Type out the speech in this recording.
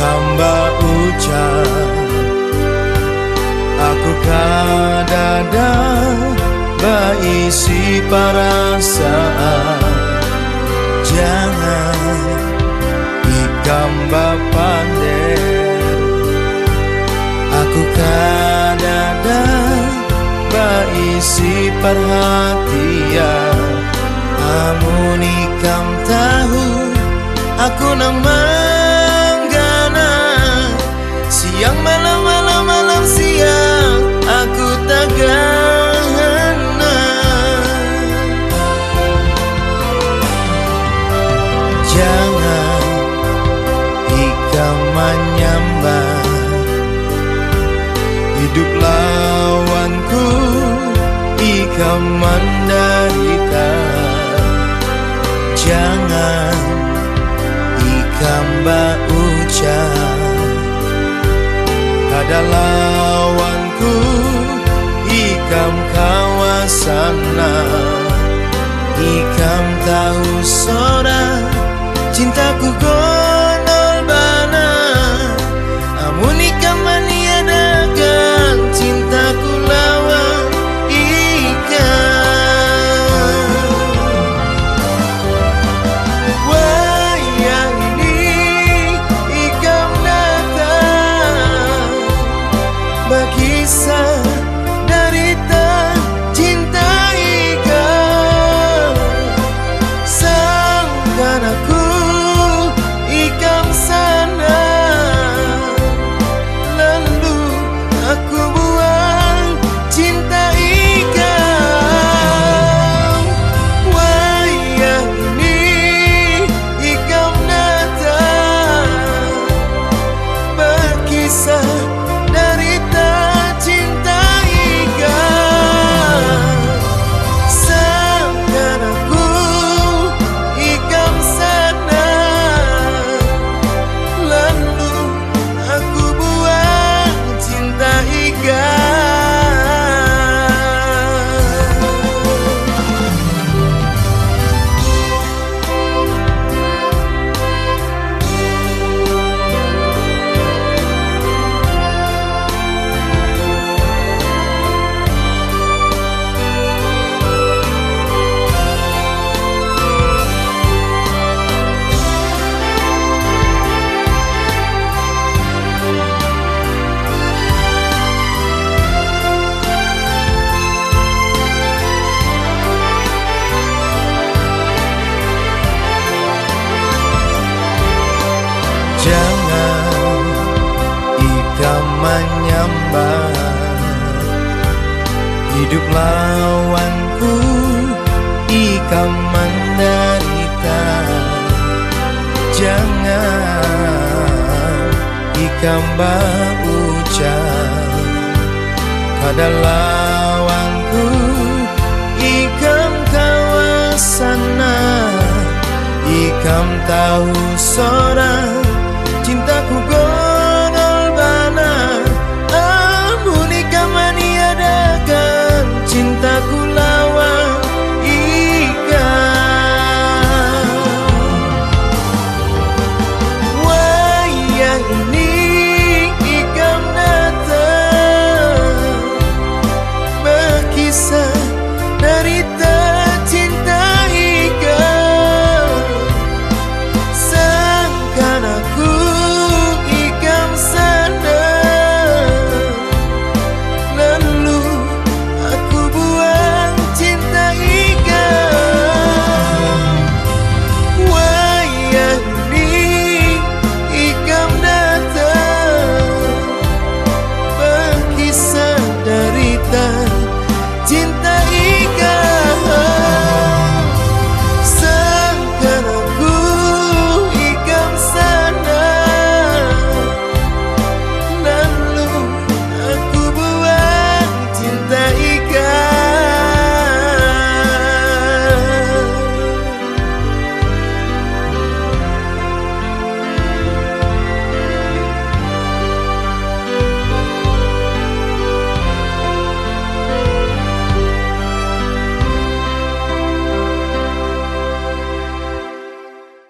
hamba ucap, aku kadang berisi perasaan. Jangan ikam bapander, aku kadang berisi perhatian. Amun ikam tahu aku nang manggana, siang malam malam malam siang aku tagana. Jangan ikam menyambar hidup lawanku, ikam menderita. Jangan ikam berucap ada lawanku, ikam kawasana. Ikam tahu sora cintaku gonol bana, amun ikam meniadakan cintaku lawan ikam. Berkisah derita cinta ikam, sangkan aku ikam sana, lalu aku buang cinta ikam. Wayang ini ikam datang, berkisah jangan ikam menyambar hidup lawanku, ikam menderita. Jangan ikam berucap pada lawanku, ikam kawasana. Ikam tahu seorang